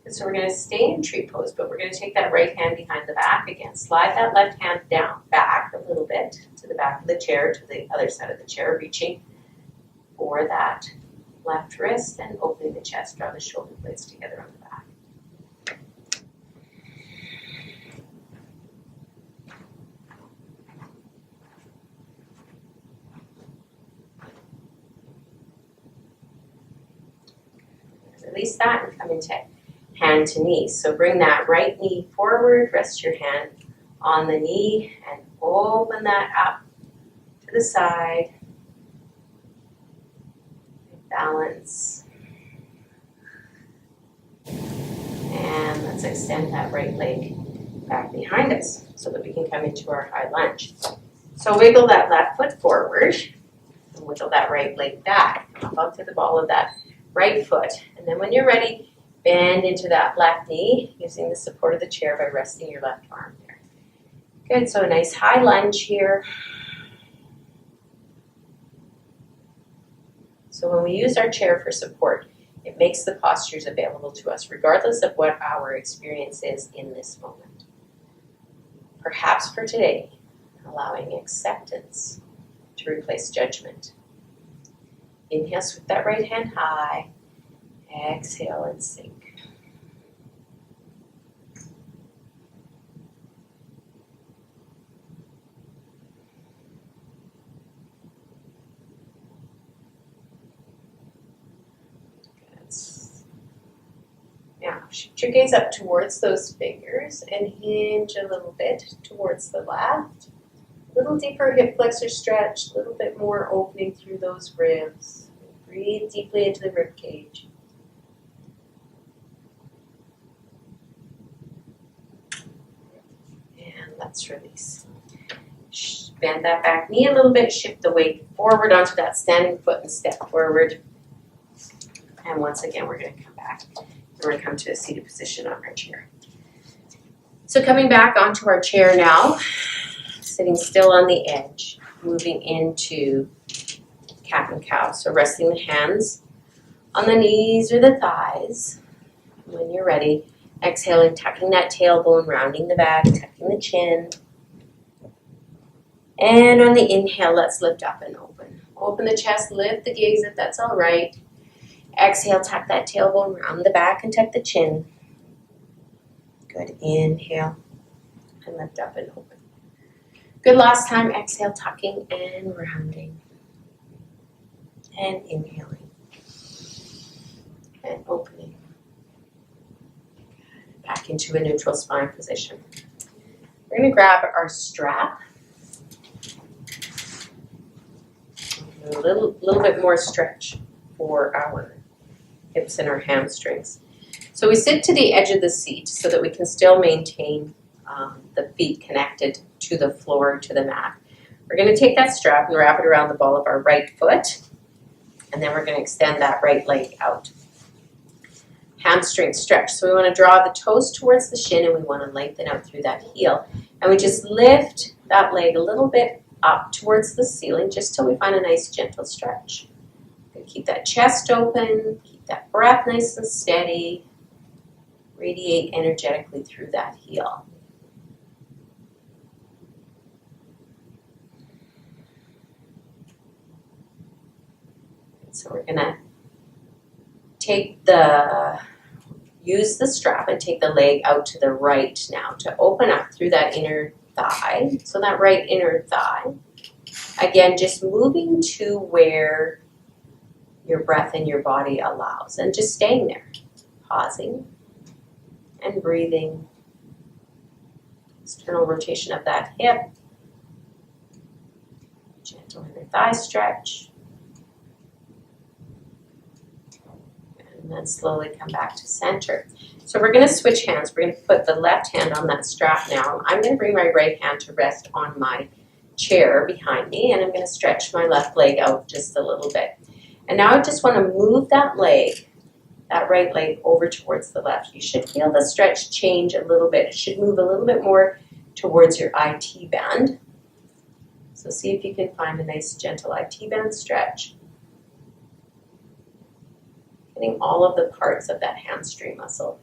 So we're going to stay in tree pose, but we're going to take that right hand behind the back again. Slide that left hand down, back a little bit to the back of the chair, to the other side of the chair, reaching for that left wrist and opening the chest. Draw the shoulder blades together on the back. Release that and come into hand to knee. So bring that right knee forward, rest your hand on the knee and open that up to the side. Balance. And let's extend that right leg back behind us so that we can come into our high lunge. So wiggle that left foot forward and wiggle that right leg back. Up to the ball of that right foot. And then when you're ready, bend into that left knee using the support of the chair by resting your left arm there. Good, so a nice high lunge here. So when we use our chair for support, It makes the postures available to us regardless of what our experience is in this moment. Perhaps for today, allowing acceptance to replace judgment. Inhale, sweep that right hand high. Exhale and sink. Now, shift your gaze up towards those fingers and hinge a little bit towards the left. A little deeper hip flexor stretch, a little bit more opening through those ribs. Breathe deeply into the rib cage. And let's release. Bend that back knee a little bit, shift the weight forward onto that standing foot and step forward. And once again, we're going to come back. We're going to come to a seated position on our chair. So coming back onto our chair now, sitting still on the edge, moving into cat and cow. So resting the hands on the knees or the thighs. When you're ready, exhaling, tucking that tailbone, rounding the back, tucking the chin. And on the inhale, let's lift up and open. Open the chest, lift the gaze if that's all right. Exhale, tuck that tailbone, round the back and tuck the chin. Good, inhale and lift up and open. Good, last time, exhale, tucking and rounding. And inhaling. And opening. Back into a neutral spine position. We're going to grab our strap. A little bit more stretch for our hips and our hamstrings. So we sit to the edge of the seat so that we can still maintain the feet connected to the floor, to the mat. We're going to take that strap and wrap it around the ball of our right foot, and then we're going to extend that right leg out. Hamstring stretch. So we want to draw the toes towards the shin and we want to lengthen out through that heel. And we just lift that leg a little bit up towards the ceiling just till we find a nice gentle stretch. Keep that chest open, keep that breath nice and steady. Radiate energetically through that heel. So we're going to use the strap and take the leg out to the right now to open up through that inner thigh. So that right inner thigh. Again, just moving to where your breath and your body allows, and just staying there, pausing and breathing. External rotation of that hip, gentle inner thigh stretch, and then slowly come back to center. So we're going to switch hands. We're going to put the left hand on that strap now. I'm going to bring my right hand to rest on my chair behind me, and I'm going to stretch my left leg out just a little bit. And now I just want to move that leg, that right leg, over towards the left. You should feel the stretch change a little bit. It should move a little bit more towards your IT band. So see if you can find a nice gentle IT band stretch. Getting all of the parts of that hamstring muscle.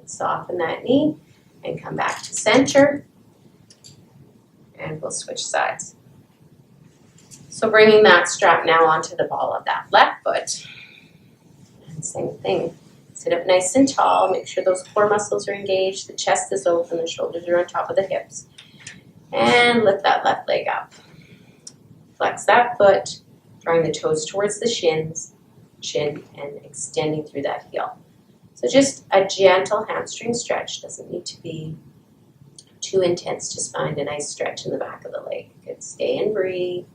Soften that knee and come back to center. And we'll switch sides. So bringing that strap now onto the ball of that left foot. And same thing. Sit up nice and tall. Make sure those core muscles are engaged. The chest is open. The shoulders are on top of the hips. And lift that left leg up. Flex that foot. Drawing the toes towards the chin, and extending through that heel. So just a gentle hamstring stretch. Doesn't need to be too intense. Just find a nice stretch in the back of the leg. Good. Stay and breathe.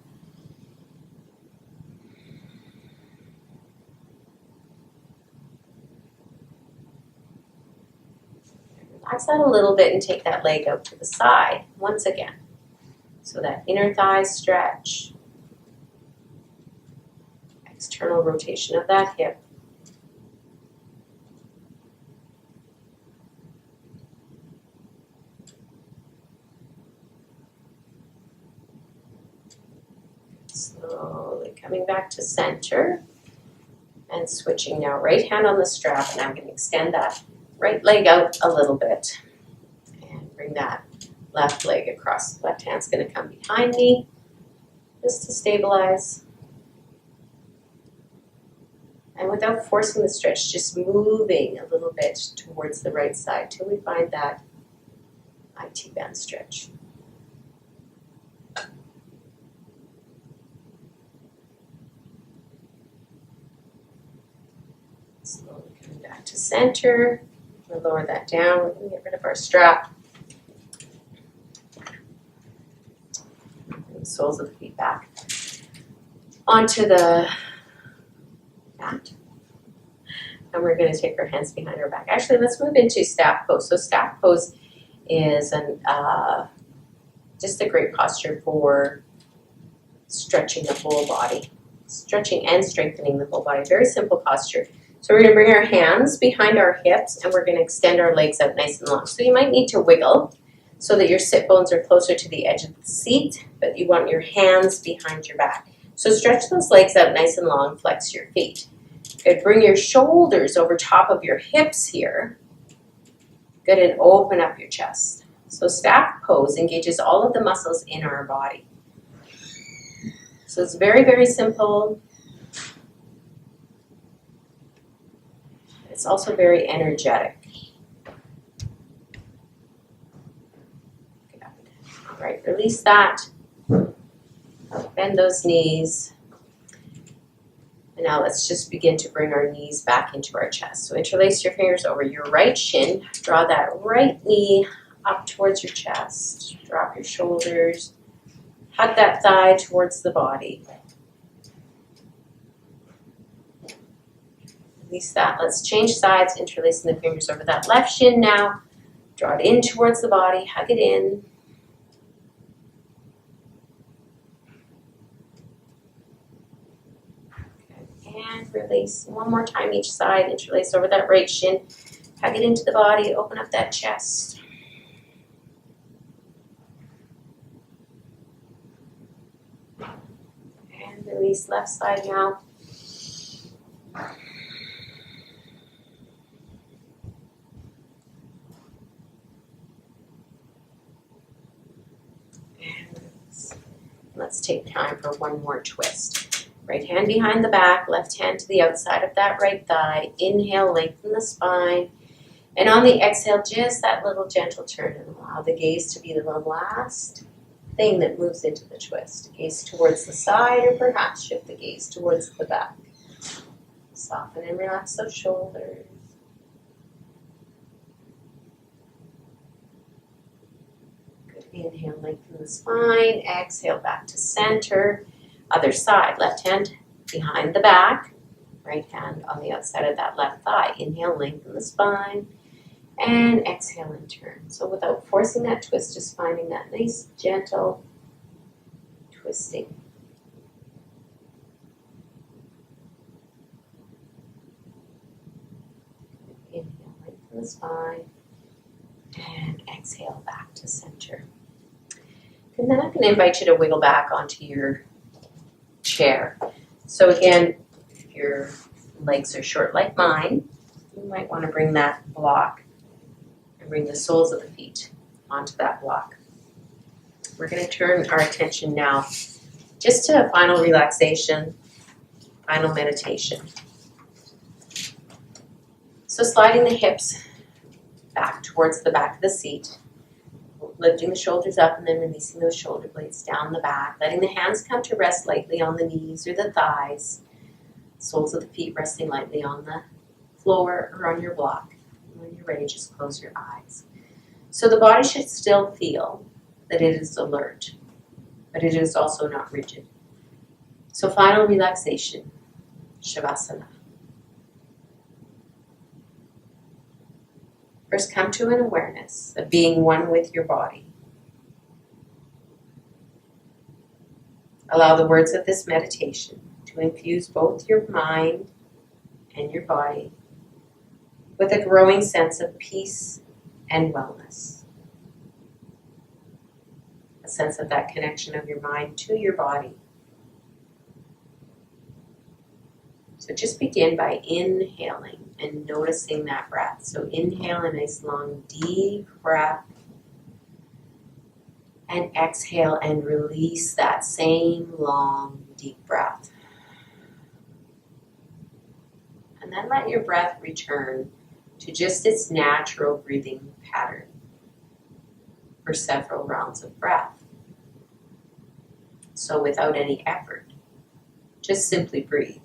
Relax out a little bit and take that leg out to the side once again. So that inner thigh stretch. External rotation of that hip. Slowly coming to center. And switching now, right hand on the strap, and I'm going to extend that right leg out a little bit. And bring that left leg across. Left hand's going to come behind me, just to stabilize. And without forcing the stretch, just moving a little bit towards the right side till we find that IT band stretch. Slowly coming back to center. We'll lower that down. We're going to get rid of our strap. Bring the soles of the feet back onto the mat. And we're going to take our hands behind our back. Actually, let's move into staff pose. So staff pose is just a great posture for stretching the whole body. Stretching and strengthening the whole body. Very simple posture. So we're going to bring our hands behind our hips and we're going to extend our legs out nice and long. So you might need to wiggle so that your sit bones are closer to the edge of the seat, but you want your hands behind your back. So stretch those legs out nice and long, flex your feet. Good, bring your shoulders over top of your hips here. Good, and open up your chest. So staff pose engages all of the muscles in our body. So it's very, very simple. It's also very energetic. Good. All right, release that. Bend those knees. And now let's just begin to bring our knees back into our chest. So interlace your fingers over your right shin. Draw that right knee up towards your chest. Drop your shoulders. Hug that thigh towards the body. Release that. Let's change sides, interlacing the fingers over that left shin now. Draw it in towards the body. Hug it in. And release. One more time each side. Interlace over that right shin. Hug it into the body. Open up that chest. And release left side now. And let's take time for one more twist. Right hand behind the back, left hand to the outside of that right thigh. Inhale, lengthen the spine. And on the exhale, just that little gentle turn and allow the gaze to be the last thing that moves into the twist. Gaze towards the side or perhaps shift the gaze towards the back. Soften and relax those shoulders. Good. Inhale, lengthen the spine. Exhale, back to center. Other side, left hand behind the back, right hand on the outside of that left thigh. Inhale, lengthen the spine, and exhale and turn. So without forcing that twist, just finding that nice, gentle twisting. Inhale, lengthen the spine, and exhale back to center. And then I'm going to invite you to wiggle back onto your chair. So again, if your legs are short like mine, you might want to bring that block and bring the soles of the feet onto that block. We're going to turn our attention now just to a final relaxation, final meditation. So sliding the hips back towards the back of the seat, lifting the shoulders up and then releasing those shoulder blades down the back, letting the hands come to rest lightly on the knees or the thighs, soles of the feet resting lightly on the floor or on your block. And when you're ready, just close your eyes. So the body should still feel that it is alert, but it is also not rigid. So final relaxation, Shavasana. First, come to an awareness of being one with your body. Allow the words of this meditation to infuse both your mind and your body with a growing sense of peace and wellness. A sense of that connection of your mind to your body. So just begin by inhaling and noticing that breath. So inhale a nice long deep breath and exhale and release that same long deep breath. And then let your breath return to just its natural breathing pattern for several rounds of breath. So without any effort, just simply breathe.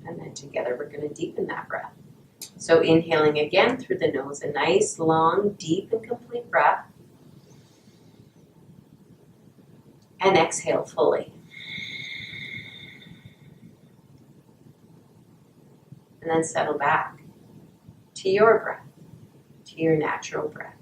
And then together we're going to deepen that breath. So inhaling again through the nose, a nice, long, deep and complete breath. And exhale fully. And then settle back to your breath, to your natural breath.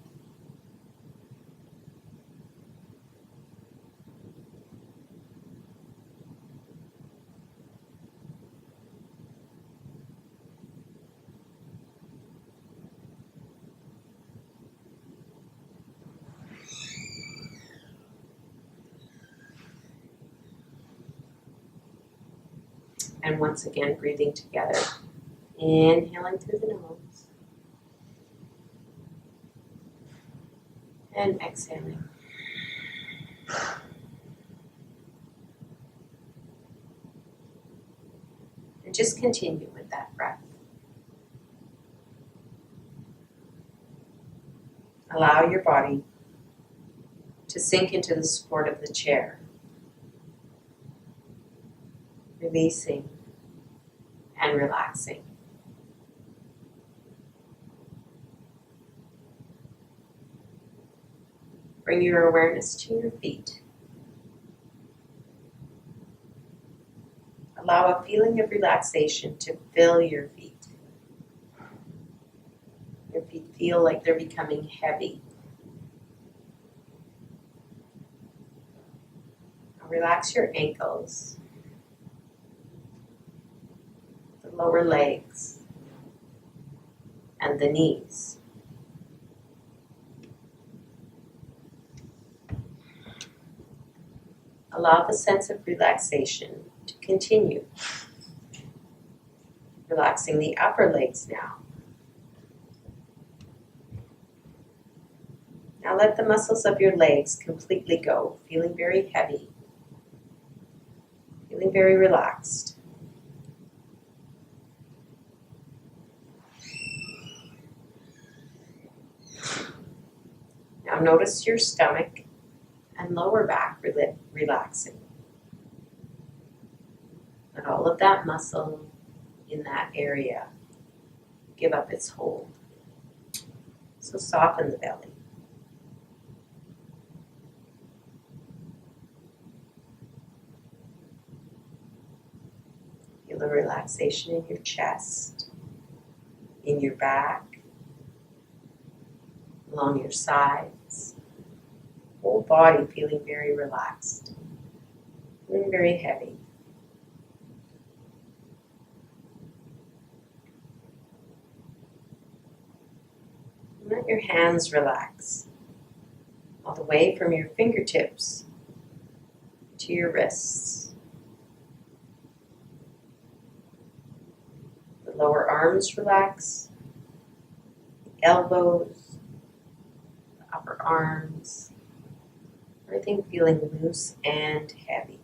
And once again, breathing together. Inhaling through the nose. And exhaling. And just continue with that breath. Allow your body to sink into the support of the chair. Releasing and relaxing. Bring your awareness to your feet. Allow a feeling of relaxation to fill your feet. Your feet feel like they're becoming heavy. Now relax your ankles, the lower legs, and the knees. Allow the sense of relaxation to continue. Relaxing the upper legs now. Now let the muscles of your legs completely go, feeling very heavy, feeling very relaxed. Now notice your stomach and lower back relaxing. Let all of that muscle in that area give up its hold. So soften the belly. Feel the relaxation in your chest, in your back, along your sides. Whole body feeling very relaxed, feeling very heavy. Let your hands relax all the way from your fingertips to your wrists. The lower arms relax, the elbows, the upper arms, everything feeling loose and heavy.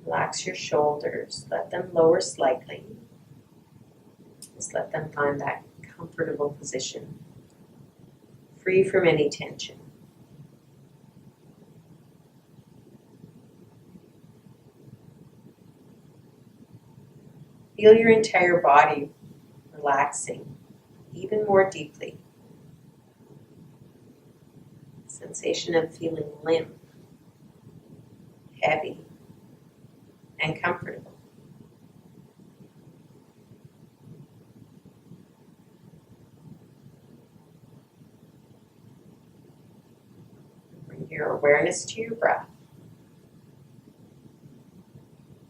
Relax your shoulders, let them lower slightly. Just let them find that comfortable position, free from any tension. Feel your entire body relaxing even more deeply. Sensation of feeling limp, heavy, and comfortable. your awareness to your breath.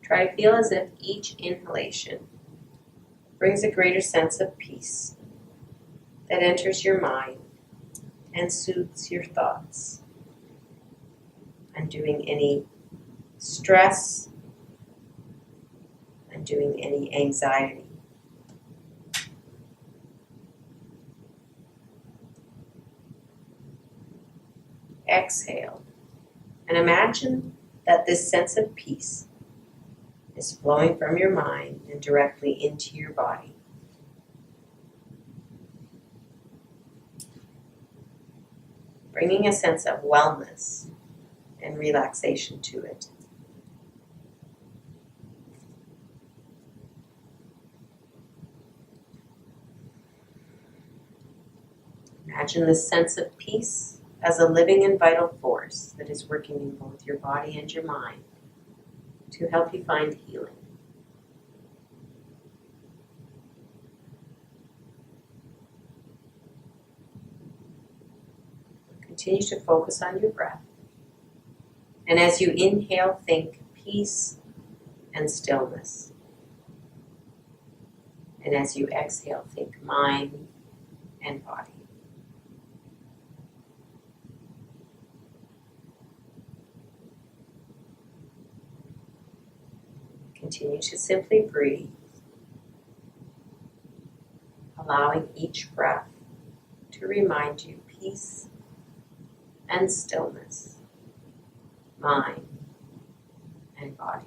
Try to feel as if each inhalation brings a greater sense of peace that enters your mind and soothes your thoughts, undoing any stress, undoing any anxiety. Exhale and imagine that this sense of peace is flowing from your mind and directly into your body. Bringing a sense of wellness and relaxation to it. Imagine this sense of peace as a living and vital force that is working in both your body and your mind to help you find healing. Continue to focus on your breath. And as you inhale, think peace and stillness. And as you exhale, think mind and body. Continue to simply breathe, allowing each breath to remind you peace and stillness, mind and body.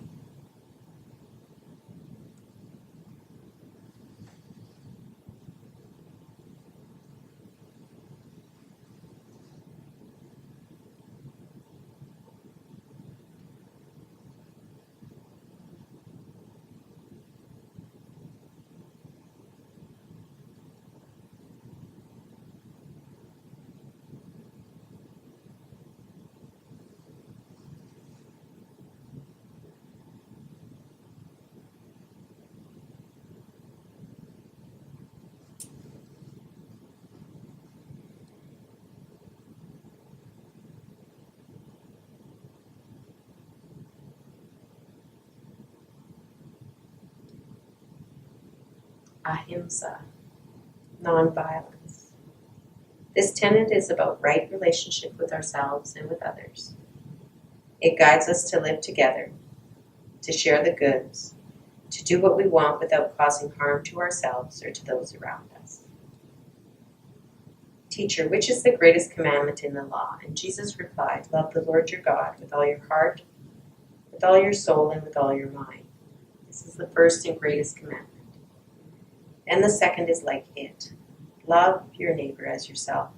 Ahimsa, non-violence. This tenet is about right relationship with ourselves and with others. It guides us to live together, to share the goods, to do what we want without causing harm to ourselves or to those around us. Teacher, which is the greatest commandment in the law? And Jesus replied, love the Lord your God with all your heart, with all your soul, and with all your mind. This is the first and greatest commandment. And the second is like it. Love your neighbor as yourself.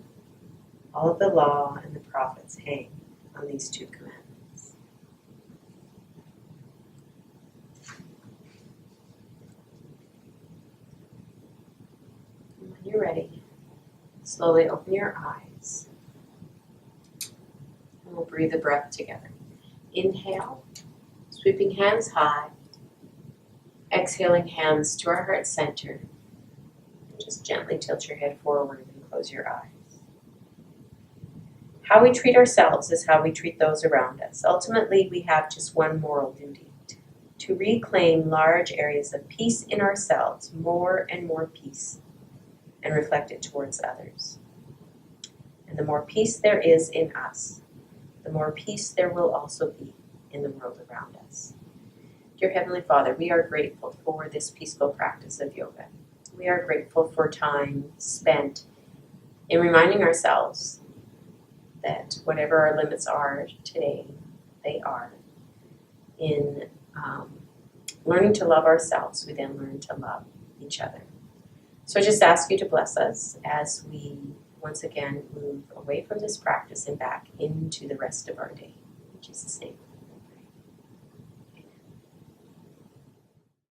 All of the law and the prophets hang on these two commandments. And when you're ready, slowly open your eyes. And we'll breathe the breath together. Inhale, sweeping hands high. Exhaling, hands to our heart center. Just gently tilt your head forward and close your eyes. How we treat ourselves is how we treat those around us. Ultimately, we have just one moral duty, to reclaim large areas of peace in ourselves, more and more peace, and reflect it towards others. And the more peace there is in us, the more peace there will also be in the world around us. Dear Heavenly Father, we are grateful for this peaceful practice of yoga. We are grateful for time spent in reminding ourselves that whatever our limits are today, they are. In learning to love ourselves, we then learn to love each other. So I just ask you to bless us as we once again move away from this practice and back into the rest of our day. In Jesus' name.